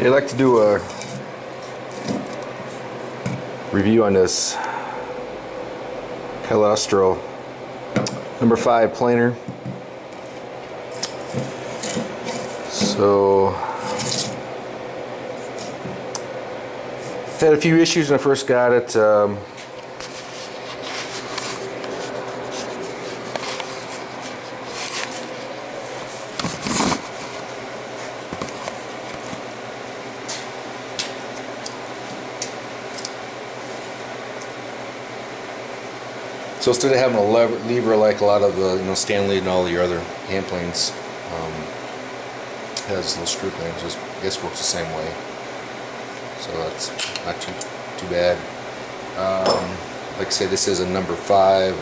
Okay, I'd like to do a review on this Caliastro number 5 planer. So had a few issues when I first got it. So instead of having a lever like a lot of the Stanley and all your other hand planes, it has little screw things. Just I guess works the same way. So that's not too bad. Like I said, this is a number 5,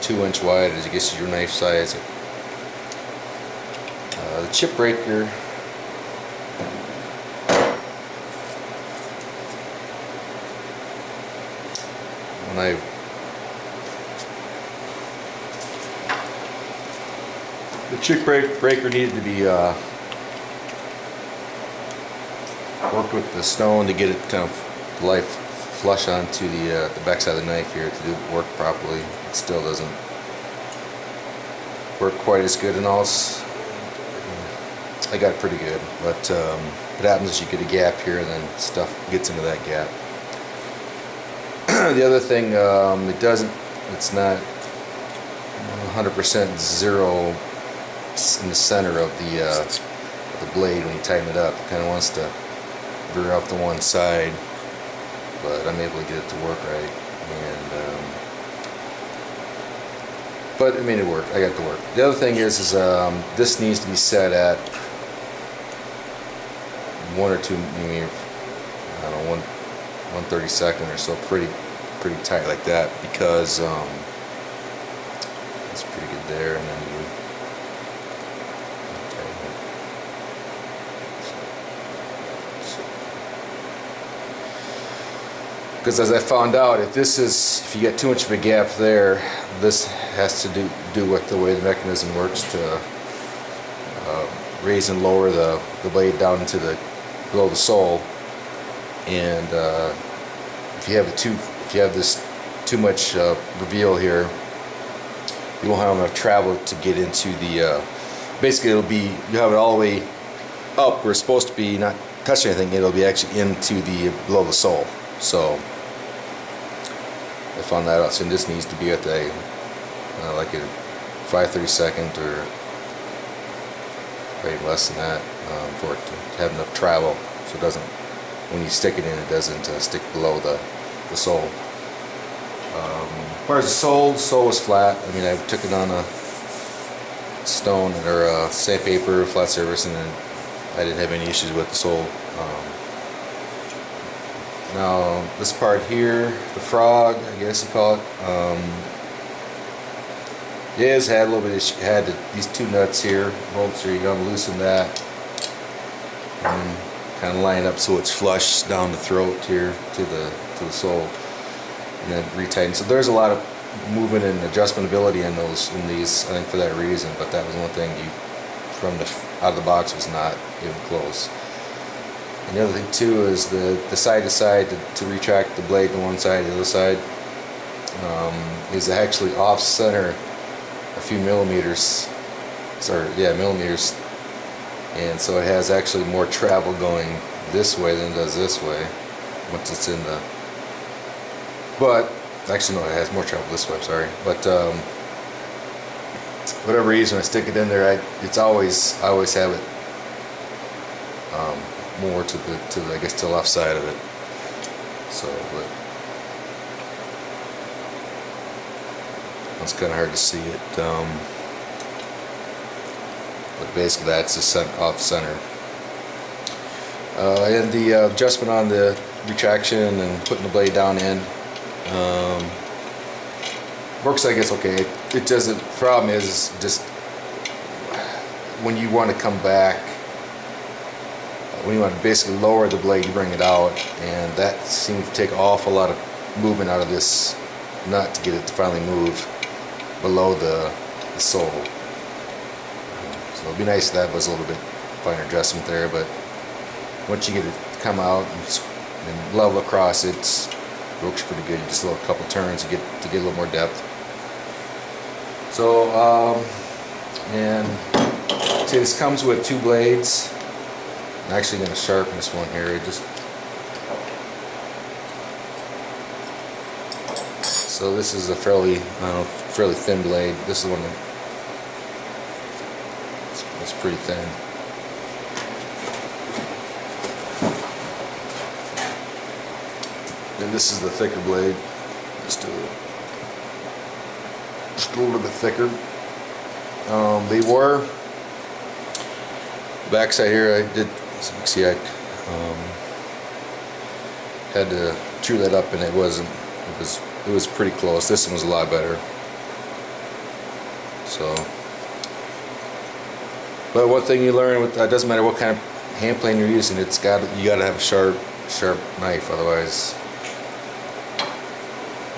2-inch wide, as I guess is your knife size. The chip breaker. The chip breaker needed to be worked with the stone to get it kind of light flush onto the backside of the knife here to do it work properly. It still doesn't work quite as good, and all. I got it pretty good, but what happens is you get a gap here, and then stuff gets into that gap. The other thing, it's not 100% zero in the center of the blade when you tighten it up. It kind of wants to veer off to one side, but I'm able to get it to work right, and but I made it work. I got it to work. The other thing is this needs to be set at 1 or 2 millimeters, I don't know, 1/32 or so, pretty tight like that, because it's pretty good there, and then you tighten it. Because as I found out, if you get too much of a gap there, this has to do with the way the mechanism works to raise and lower the blade down into below the sole, and if you have this too much reveal here, you won't have enough travel to get into the. Basically, you have it all the way up where it's supposed to be, not touching anything. It'll be actually into below the sole. So I found that out. So this needs to be at like a 5/32 or maybe less than that, for it to have enough travel, so it doesn't. When you stick it in, it doesn't stick below the sole. As far as the sole was flat. I mean, I took it on a stone or sandpaper flat surface, and then I didn't have any issues with the sole. Now this part here, the frog, I guess you call it, it had a little bit of issue. It had these 2 nuts here, bolts here. You gotta loosen that, and kind of line up so it's flush down the throat here to the sole, and then retighten. So there's a lot of movement and adjustment ability in these. I think for that reason. But that was one thing from out of the box was not even close. And the other thing too is the side to side to retract the blade to one side to the other side is actually off center a few millimeters. Millimeters. And so it has actually more travel going this way than it does this way once it's in the. But actually, no, it has more travel this way. I'm sorry, but whatever reason I stick it in there, I always have it more to the I guess to the left side of it. So, but it's kind of hard to see it. But basically that's the off center. And the adjustment on the retraction and putting the blade down in works, I guess, okay. It doesn't. Problem is just when you want to come back, when you want to basically lower the blade, you bring it out, and that seems to take an awful lot of movement out of this nut to get it to finally move below the sole. So So it'd be nice if that was a little bit finer adjustment there, but once you get it to come out and level across, it works pretty good. You just a couple turns to get a little more depth. So and see, this comes with 2 blades. I'm actually going to sharpen this one here. So this is a fairly thin blade. This is one that's pretty thin. And this is the thicker blade. Just a little bit thicker. They were backside here. I did. As you can see, I had to chew that up, and it wasn't. It was pretty close. This one was a lot better. So, but one thing you learn with it doesn't matter what kind of hand plane you're using. You got to have a sharp knife, otherwise.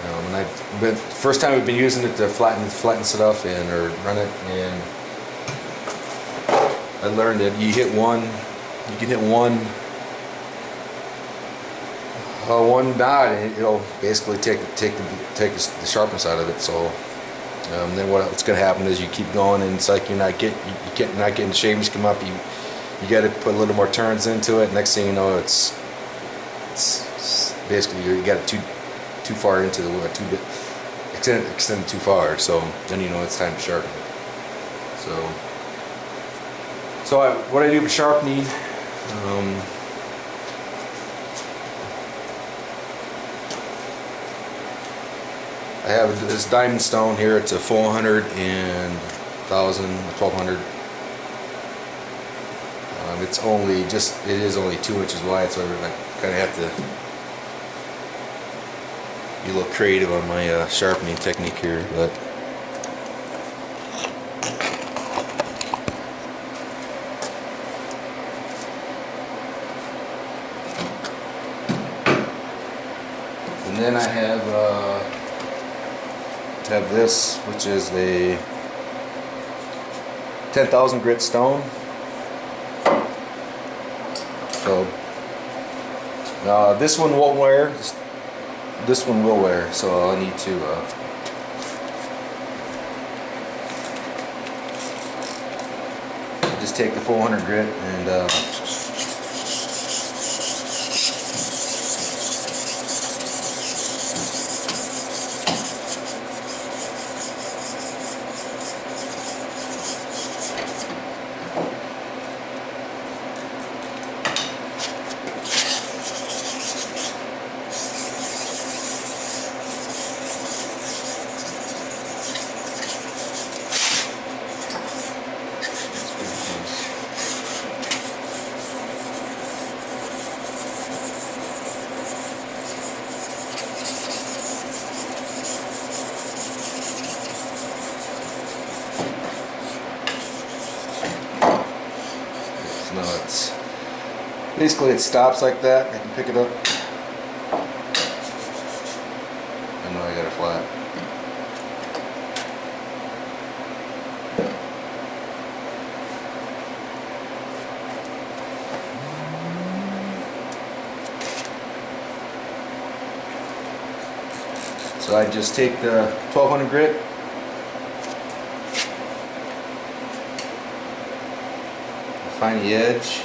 And first time I've been using it to flatten stuff or run it, and I learned that you can hit one dot, and it'll basically take the sharpness out of it. So then what's going to happen is you keep going, and it's like you're not getting shavings come up. You got to put a little more turns into it. Next thing you know, it's basically you got it too far into the wood, extended too far. So then you know it's time to sharpen it. So what I do for sharpening, I have this diamond stone here. It's a 400 and 1000, 1200. It is only 2 inches wide, so I kind of have to be a little creative on my sharpening technique here, but. And then I have this, which is a 10,000 grit stone. So this one won't wear. This one will wear. So I need to just take the 400 grit and. Basically it stops like that. I can pick it up. I know I got it flat. So I just take the 1200 grit, find the edge.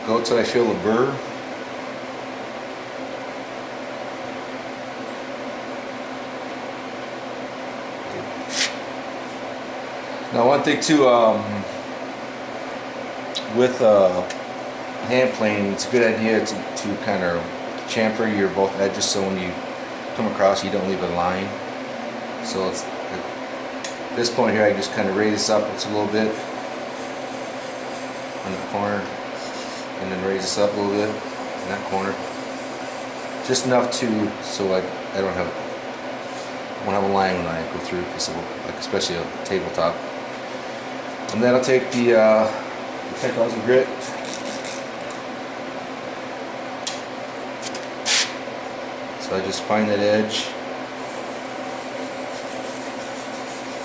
Go till I feel a burr. Now one thing too, with hand planing, it's a good idea to kind of chamfer your both edges, so when you come across you don't leave a line. So it's at this point here I just kind of raise this up a little bit on the corner. and then raise this up a little bit in that corner. Just enough so I don't have a line when I go through, like especially a tabletop. And then I'll take the 10,000 grit. So I just find that edge,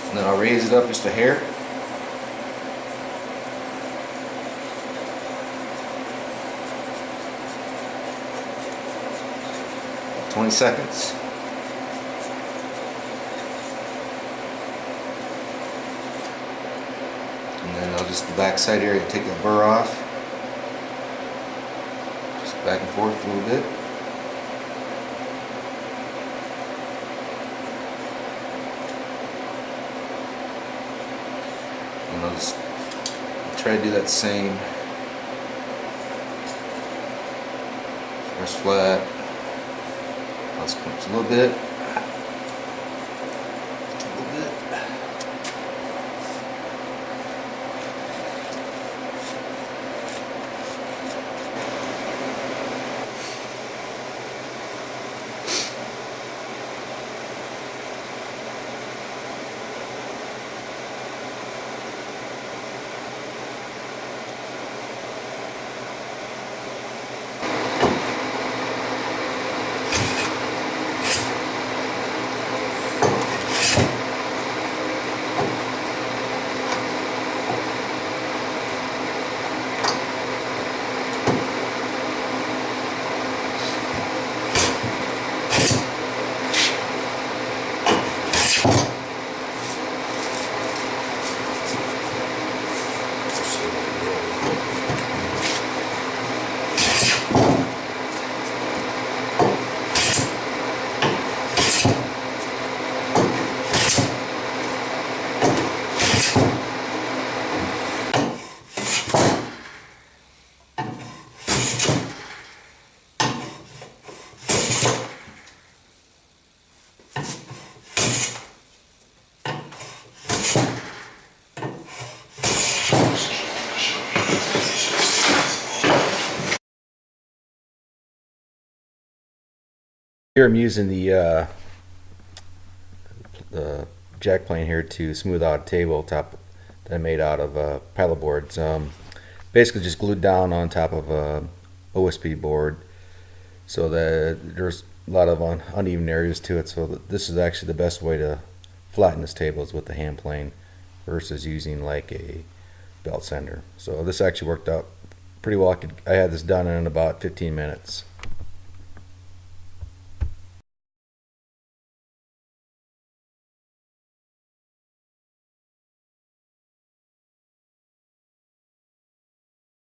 and then I'll raise it up just a hair. About 20 seconds. And then I'll just the back side area, take that burr off. Just back and forth a little bit. And I'll just try to do that same. First flat. Let's come up a little bit. Here I'm using the jack plane here to smooth out a tabletop that I made out of paddle boards. Basically just glued down on top of a OSB board, so that there's a lot of uneven areas to it. So this is actually the best way to flatten this table is with the hand plane versus using like a belt sander. So this actually worked out pretty well. I had this done in about 15 minutes.